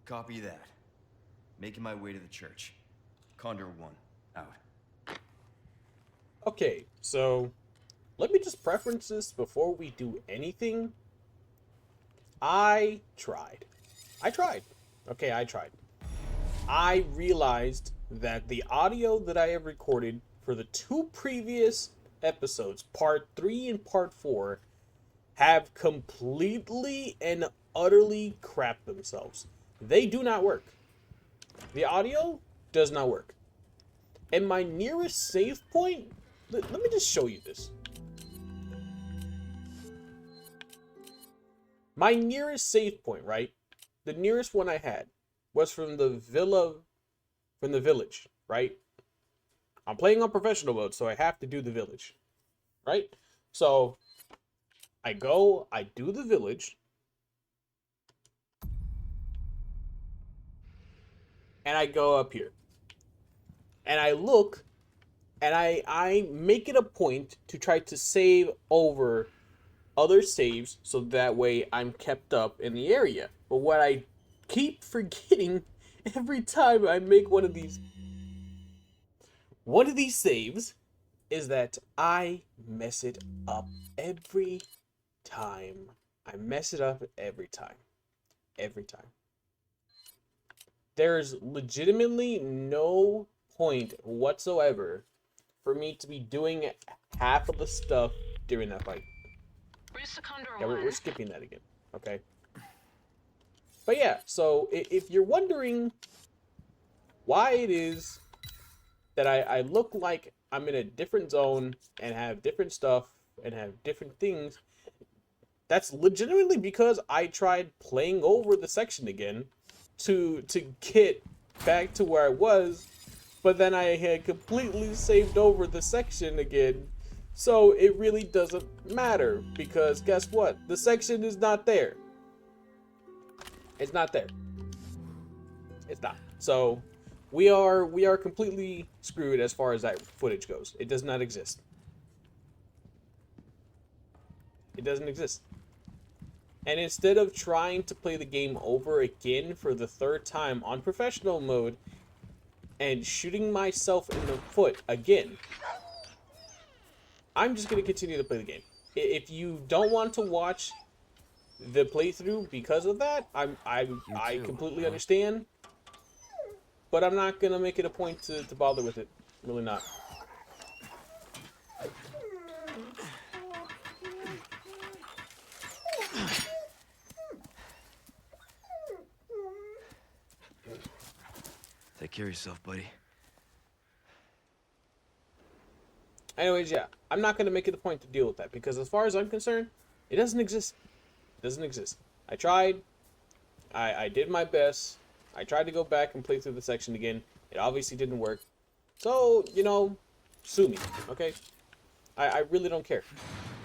Copy that. Making my way to the church. Condor 1, out. Okay, so let me just preference this before we do anything. I tried. I tried. Okay, I tried. I realized that the audio that I have recorded for the two previous episodes, part 3 and part 4, have completely and utterly crapped themselves. They do not work. The audio does not work. And my nearest save point, let me just show you this. My nearest save point, right? The nearest one I had was from the village, right? I'm playing on professional mode, so I have to do the village, right? So I go, I do the village, and I go up here. And I look, and I make it a point to try to save over other saves so that way I'm kept up in the area. But what I keep forgetting every time I make one of these saves is that I mess it up every time. I mess it up every time. Every time. There's legitimately no point whatsoever for me to be doing half of the stuff during that fight. Yeah, we're skipping that again. Okay. But yeah, so if you're wondering why it is that I look like I'm in a different zone and have different stuff and have different things, that's legitimately because I tried playing over the section again to get back to where I was, but then I had completely saved over the section again. So it really doesn't matter because guess what? The section is not there. It's not there. It's not. So we are completely screwed as far as that footage goes. It does not exist. It doesn't exist. And instead of trying to play the game over again for the third time on professional mode and shooting myself in the foot again, I'm just going to continue to play the game. If you don't want to watch the playthrough because of that, I completely understand. But I'm not going to make it a point to bother with it. Really not. Take care of yourself, buddy. Anyways, yeah, I'm not going to make it a point to deal with that because as far as I'm concerned, it doesn't exist. It doesn't exist. I tried. I did my best. I tried to go back and play through the section again. It obviously didn't work. So, sue me, okay? I really don't care.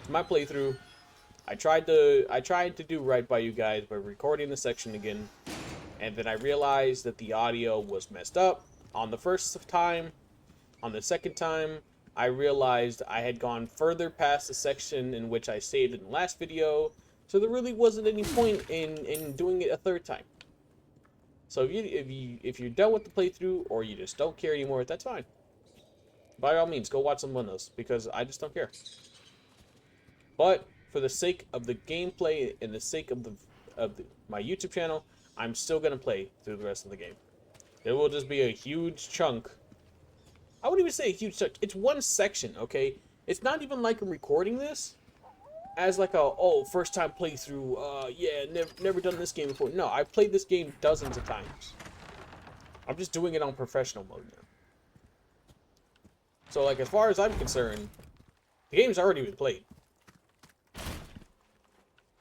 It's my playthrough. I tried to do right by you guys by recording the section again. And then I realized that the audio was messed up on the first time. On the second time, I realized I had gone further past the section in which I saved in the last video. So there really wasn't any point in doing it a third time. So if you're done with the playthrough or you just don't care anymore, that's fine. By all means, go watch someone else because I just don't care. But for the sake of the gameplay and the sake of my YouTube channel, I'm still gonna play through the rest of the game. There will just be a huge chunk. I wouldn't even say a huge chunk. It's one section, okay? It's not even like I'm recording this as like first time playthrough. Yeah, never done this game before. No, I've played this game dozens of times. I'm just doing it on professional mode now. So like as far as I'm concerned, the game's already been played.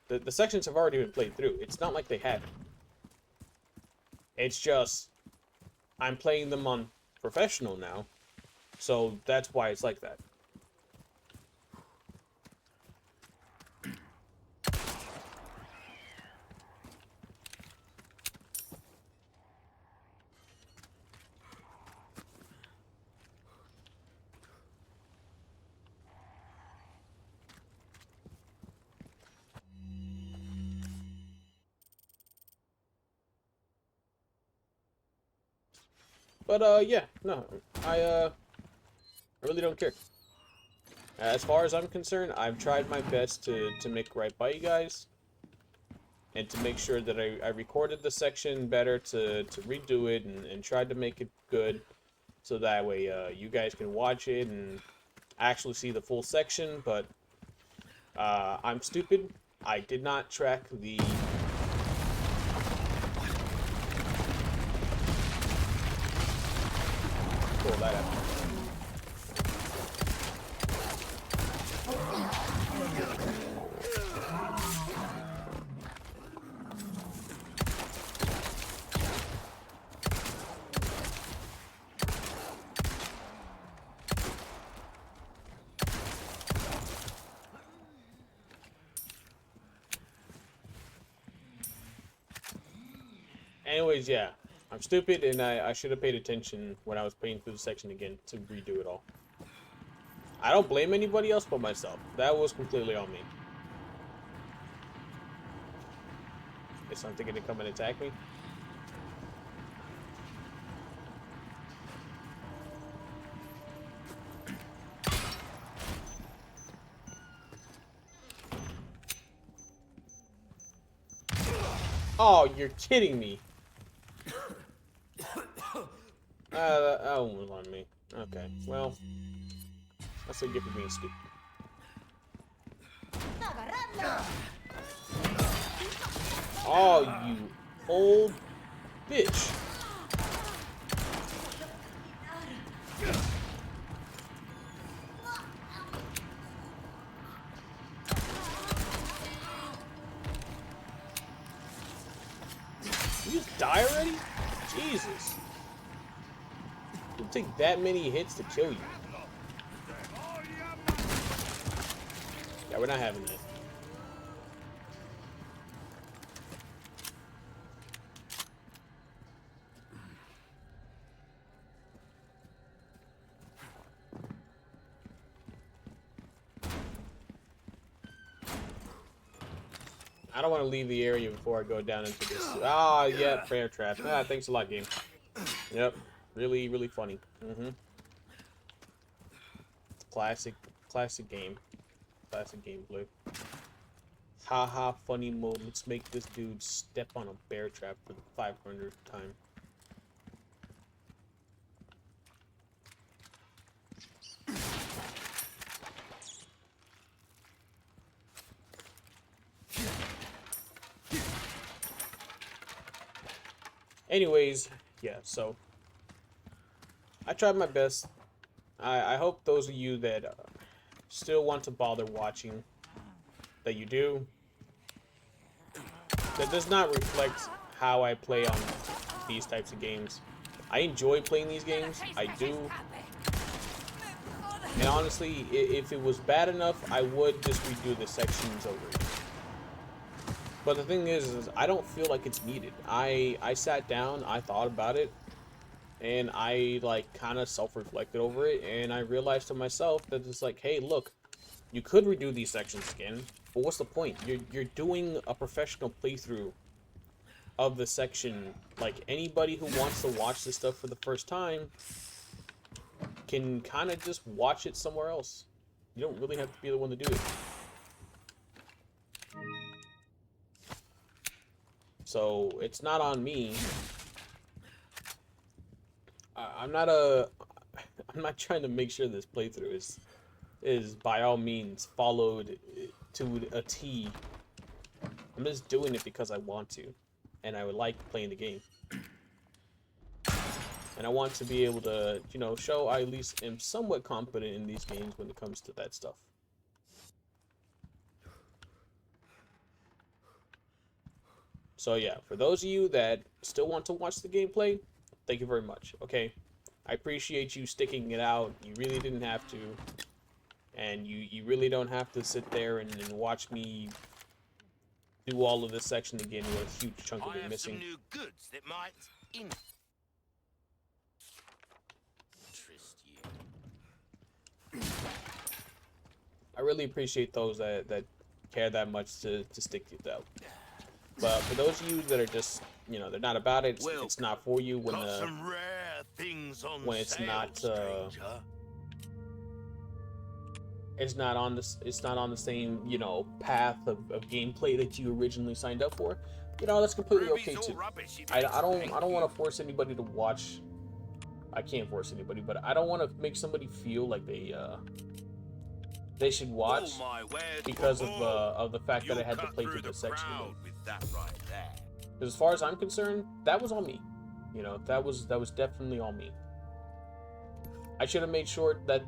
The sections have already been played through. It's not like they haven't. It's just I'm playing them on professional now, so that's why it's like that. But yeah, no, I really don't care. As far as I'm concerned, I've tried my best to make right by you guys, and to make sure that I recorded the section better to redo it and tried to make it good, so that way you guys can watch it and actually see the full section. But I'm stupid. I did not track the... Pull that out. Anyways, yeah, I'm stupid, and I should have paid attention when I was playing through the section again to redo it all. I don't blame anybody else but myself. That was completely on me. Is something gonna come and attack me? Oh, you're kidding me. That one was on me. Okay, well, that's a gift for being stupid. Oh, you old bitch. You just die already? Jesus. It'll take that many hits to kill you. Yeah, we're not having that. I don't want to leave the area before I go down into this. Ah, yeah, prayer trap. Ah, thanks a lot, game. Yep, really, really funny. Classic game. Classic gameplay. Haha, funny mode. Let's make this dude step on a bear trap for the 500th time. Anyways, yeah, so I tried my best. I hope those of you that still want to bother watching, that you do. That does not reflect how I play on these types of games. I enjoy playing these games, I do. And honestly, if it was bad enough, I would just redo the sections over again. But the thing is I don't feel like it's needed. I sat down, I thought about it, and I like kind of self-reflected over it, and I realized to myself that it's like, hey, look, you could redo these sections again, but what's the point? You're doing a professional playthrough of the section. Like, anybody who wants to watch this stuff for the first time can kind of just watch it somewhere else. You don't really have to be the one to do it. So it's not on me. I'm not trying to make sure this playthrough is by all means followed to a T. I'm just doing it because I want to, and I would like playing the game, and I want to be able to, you know, show I at least am somewhat competent in these games when it comes to that stuff. So yeah, for those of you that still want to watch the gameplay, thank you very much, okay? I appreciate you sticking it out. You really didn't have to. And you really don't have to sit there and watch me do all of this section again with a huge chunk of it missing. Some new goods that might interest you. I really appreciate those that care that much to stick it out. But for those of you that are just, you know, they're not about it, it's not for you when Got some rare Things on when it's sale, not stranger. it's not on this, it's not on the same, you know, path of gameplay that you originally signed up for, you know, that's completely Ruby's okay all too. rubbish, he I makes, don't thank want you. to force anybody to watch. I can't force anybody, but I don't want to make somebody feel like they should All watch my wares because for all. of the fact that I You'll had to cut play through through the the section crowd again. with that right there. Because as far as I'm concerned, that was all me. You know, that was definitely all me. I should have made sure that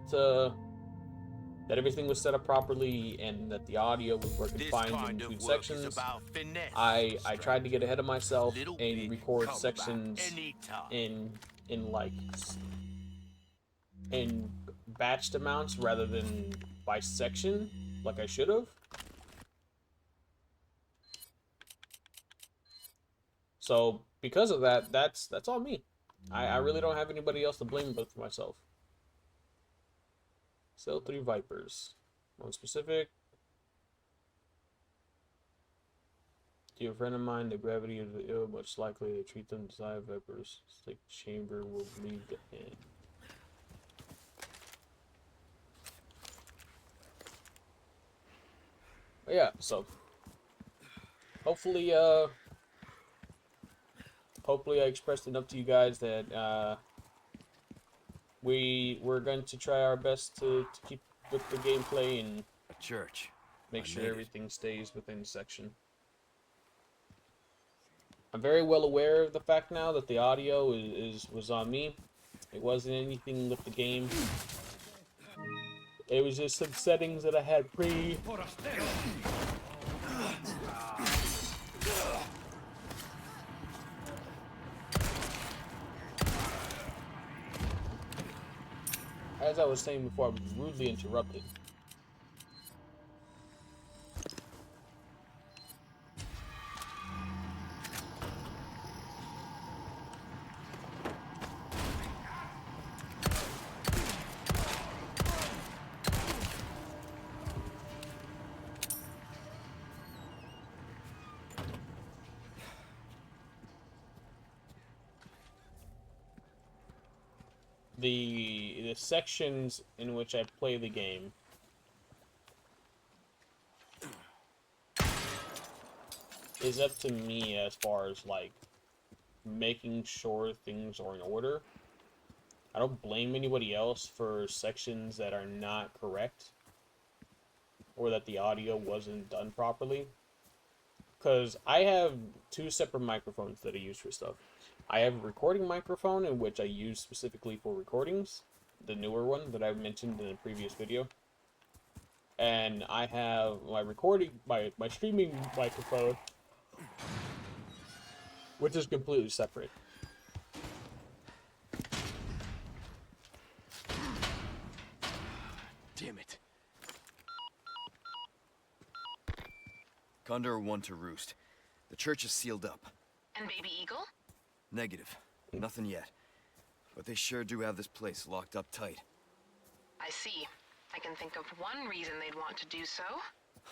that everything was set up properly and that the audio was working This fine in kind between of work is sections. about finesse. I tried to get ahead of myself Little and bit, record come sections back anytime. in like in batched amounts rather than by section like I should have. So because of that, that's all me. I really don't have anybody else to blame but for myself. Sell 3 Vipers. One specific. To a friend of mine, the gravity of the ill, much likely to treat them as eye vipers. Stick chamber will bleed the hand. But yeah, so hopefully hopefully I expressed enough to you guys that we're going to try our best to keep with the gameplay and A church. make I sure made it. everything stays within section. I'm very well aware of the fact now that the audio was on me. It wasn't anything with the game. It was just some settings that I had as I was saying before, I was rudely interrupted. The sections in which I play the game is up to me as far as like making sure things are in order. I don't blame anybody else for sections that are not correct or that the audio wasn't done properly. Because I have 2 separate microphones that I use for stuff. I have a recording microphone in which I use specifically for recordings, the newer one that I mentioned in a previous video. And I have my streaming microphone, which is completely separate. Damn it. Condor 1 to Roost. The church is sealed up. And Baby Eagle? Negative. Nothing yet. But they sure do have this place locked up tight. I see. I can think of one reason they'd want to do so.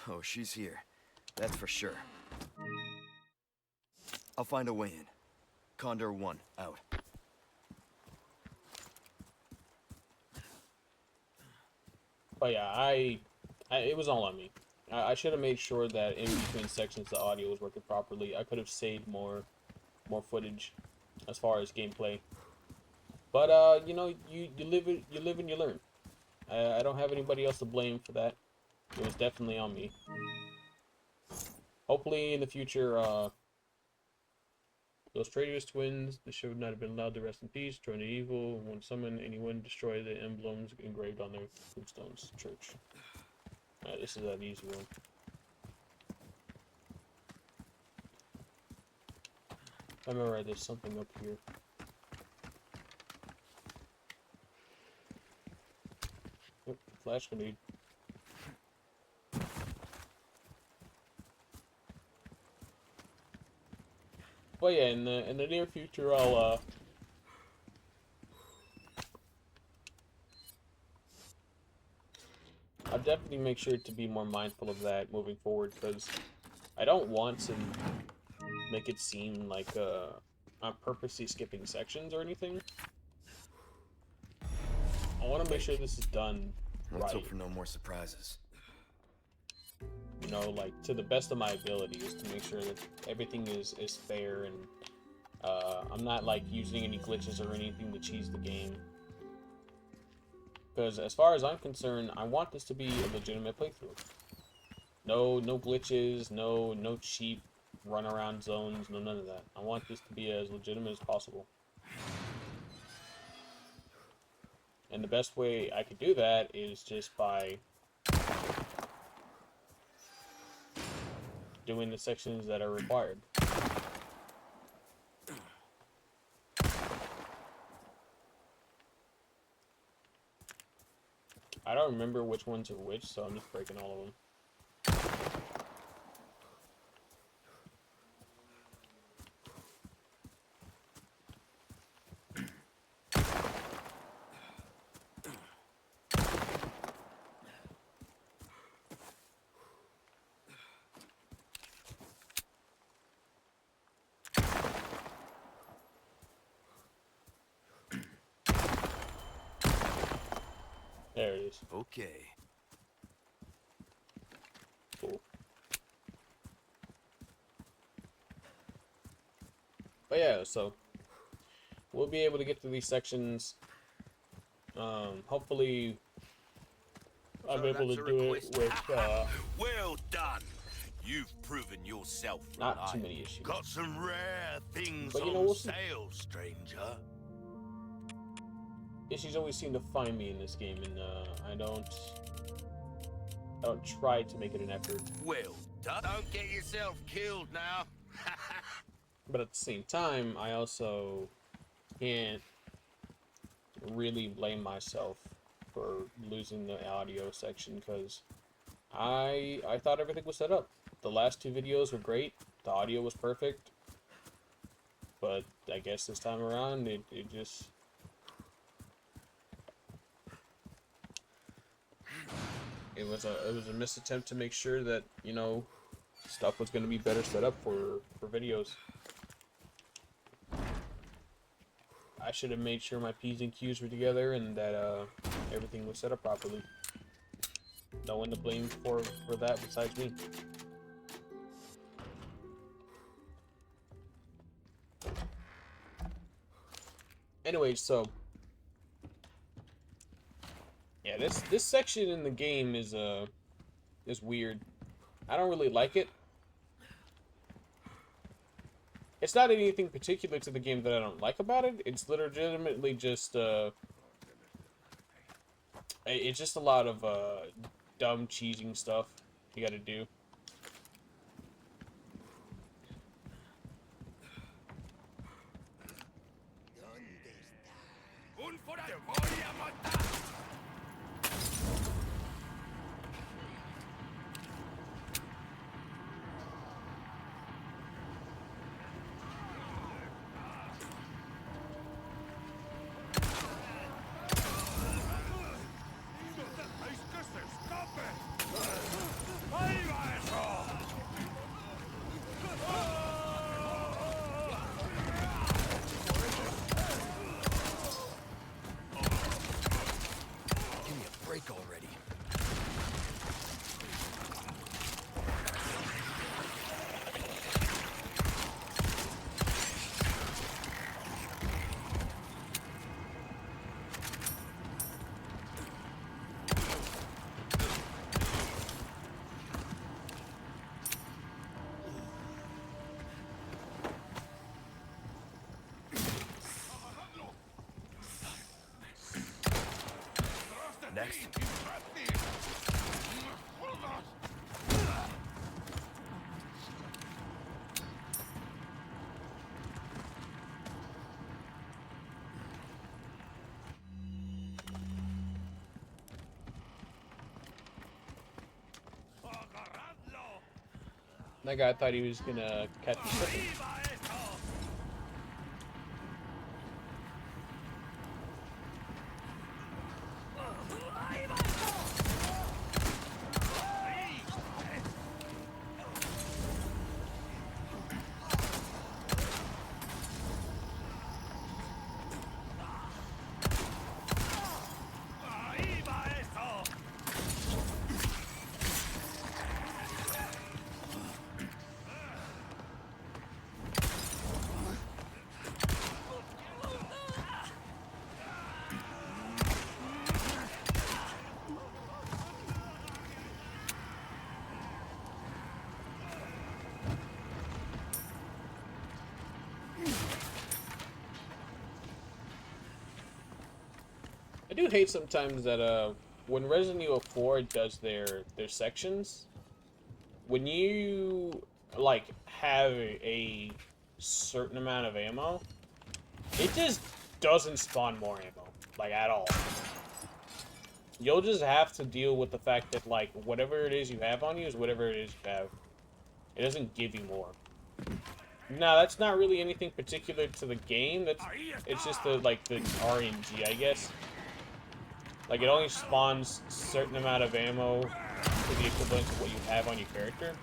Oh, she's here. That's for sure. I'll find a way in. Condor 1, out. But yeah, it was all on me. I should have made sure that in between sections the audio was working properly. I could have saved more footage as far as gameplay. But you know, you live and you learn. I don't have anybody else to blame for that. It was definitely on me. Hopefully in the future, those traitorous twins, they should not have been allowed to rest in peace. Join the evil. When summon anyone, destroy the emblems engraved on their tombstones. Church. Alright, this is an easy one. I remember there's something up here. Yep, flash grenade. But yeah, in the near future, I'll definitely make sure to be more mindful of that moving forward, because I don't want to make it seem like I'm purposely skipping sections or anything. I want to make sure this is done Let's right. hope for no more surprises. You know, like to the best of my abilities, to make sure that everything is fair and I'm not like using any glitches or anything to cheese the game. Because as far as I'm concerned, I want this to be a legitimate playthrough. No glitches, no cheap run around zones, none of that. I want this to be as legitimate as possible. And the best way I could do that is just by doing the sections that are required. I don't remember which ones are which, so I'm just breaking all of them. There it is. Okay. Cool. But yeah, so we'll be able to get through these sections. Hopefully, I'm able to do it with Well done. You've proven yourself not too reliable. many issues. Got some rare things But, you on know, we'll see. sale, stranger. Issues always seem to find me in this game, and I don't try to make it an effort. Well done. Don't get yourself killed now. But at the same time, I also can't really blame myself for losing the audio section, because I thought everything was set up. The last two videos were great. The audio was perfect. But I guess this time around, it just... It was a missed attempt to make sure that, you know, stuff was going to be better set up for videos. I should have made sure my P's and Q's were together and that everything was set up properly. No one to blame for that besides me. Anyway, so yeah, this section in the game is weird. I don't really like it. It's not anything particular to the game that I don't like about it. It's legitimately just it's just a lot of dumb cheesing stuff you gotta do. Give me a break already. Next. That guy thought he was gonna catch me slipping. I do hate sometimes that when Resident Evil 4 does their sections, when you like have a certain amount of ammo, it just doesn't spawn more ammo, like at all. You'll just have to deal with the fact that like whatever it is you have on you is whatever it is you have. It doesn't give you more. Now that's not really anything particular to the game. It's just the RNG, I guess. Like it only spawns a certain amount of ammo to the equivalent of what you have on your character.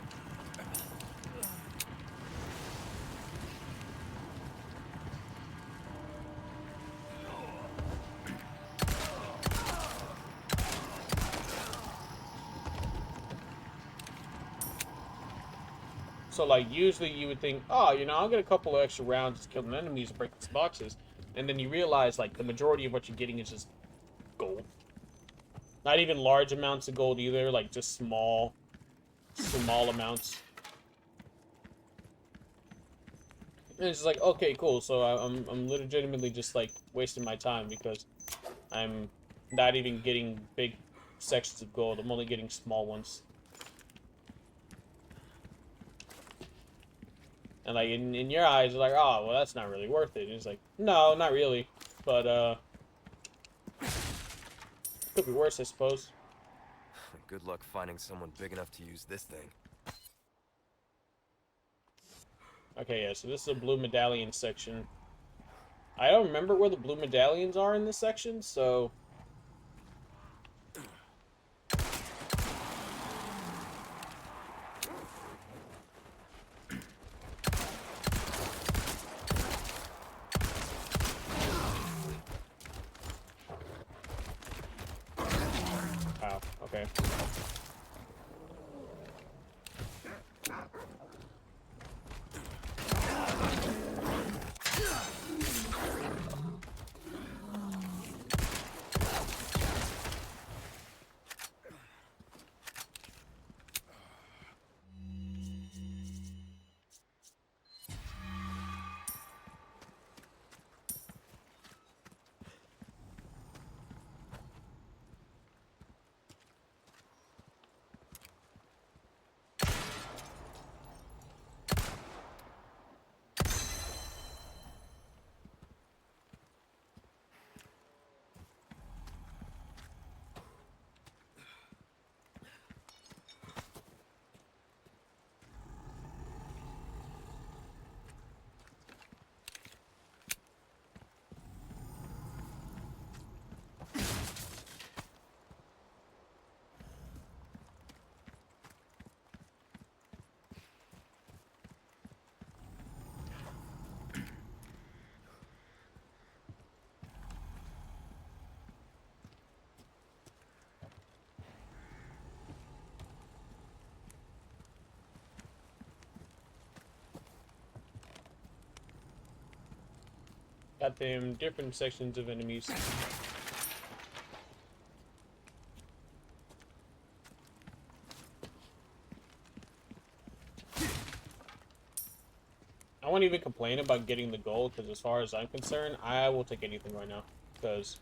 So, like, usually you would think, oh, you know, I'll get a couple of extra rounds just killing enemies and breaking some boxes. And then you realize, like, the majority of what you're getting is just gold. Not even large amounts of gold either, like, just small amounts. And it's just like, okay, cool, so I'm legitimately just, like, wasting my time because I'm not even getting big sections of gold. I'm only getting small ones. And, like, in your eyes, you're like, oh, well, that's not really worth it. And it's like, no, not really. But, could be worse, I suppose. Good luck finding someone big enough to use this thing. Okay, yeah, so this is a blue medallion section. I don't remember where the blue medallions are in this section, so... Wow, okay. Got them different sections of enemies. I won't even complain about getting the gold, because as far as I'm concerned, I will take anything right now. Because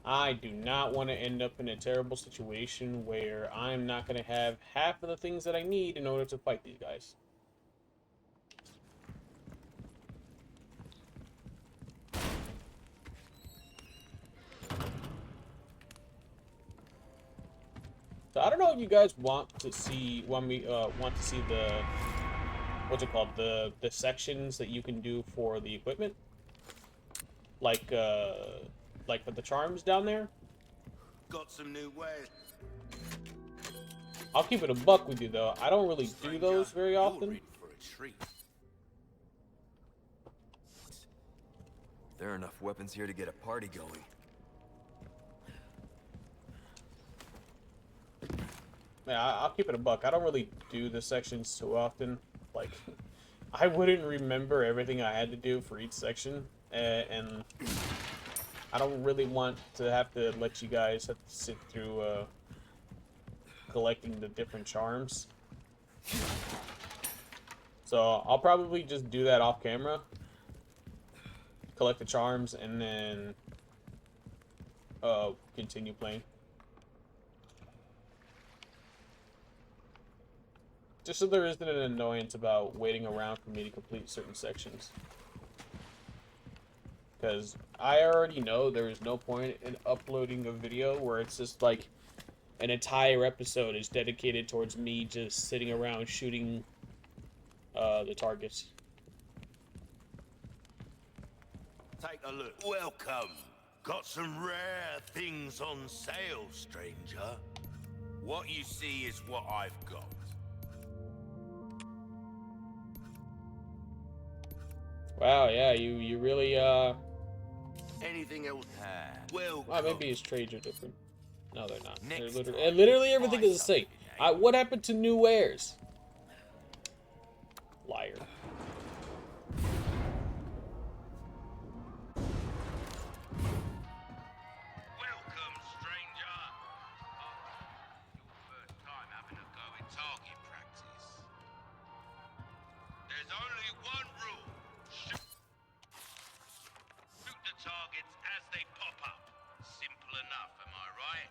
I do not want to end up in a terrible situation where I'm not going to have half of the things that I need in order to fight these guys. So I don't know if you guys want to see the what's it called, the sections that you can do for the equipment, like with the charms down there. Got some new wares. I'll keep it a buck with you though. I don't really do those very often. You're in for a treat. There are enough weapons here to get a party going. Yeah, I'll keep it a buck. I don't really do the sections too often. Like, I wouldn't remember everything I had to do for each section, and I don't really want to have to let you guys have to sit through collecting the different charms. So I'll probably just do that off camera, collect the charms, and then continue playing. Just so there isn't an annoyance about waiting around for me to complete certain sections. Because I already know there is no point in uploading a video where it's just like an entire episode is dedicated towards me just sitting around shooting the targets. Take a look. Welcome. Got some rare things on sale, stranger. What you see is what I've got. Wow, yeah, you really Anything else? well, Welcome. maybe his trades are different. No, they're not. They're Next literally, time, literally everything buy is the same. something, eh? What happened to new wares? Liar. Welcome, stranger. Your first time having a go at target practice. There's only one rule. Shoot the targets as they pop up. Simple enough, am I right?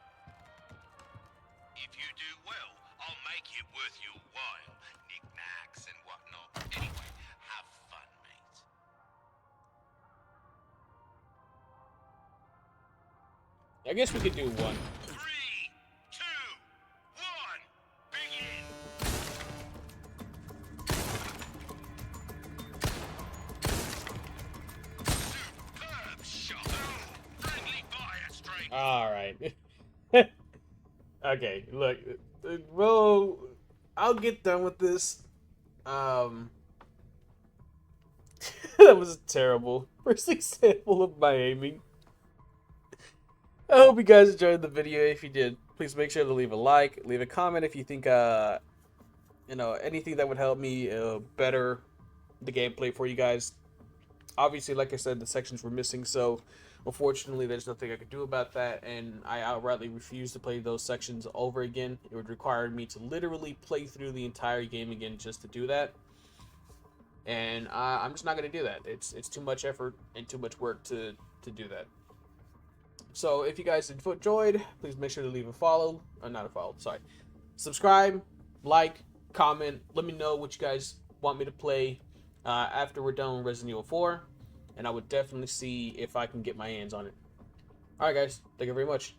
If you do well, I'll make it worth your while. Knickknacks and whatnot. Anyway, have fun, mate. I guess we could do one. 3, 2, 1, begin! Superb shot! Friendly fire, stranger! Alright. Okay, look. Well, I'll get done with this. That was terrible. First example of my aiming. I hope you guys enjoyed the video. If you did, please make sure to leave a like, leave a comment if you think, anything that would help me better the gameplay for you guys. Obviously, like I said, the sections were missing, so unfortunately, there's nothing I could do about that, and I outrightly refuse to play those sections over again. It would require me to literally play through the entire game again just to do that, and I'm just not going to do that. It's too much effort and too much work to do that. So if you guys enjoyed, please make sure to leave a follow, or not a follow, sorry. Subscribe, like, comment, let me know what you guys want me to play after we're done with Resident Evil 4, and I would definitely see if I can get my hands on it. Alright guys, thank you very much.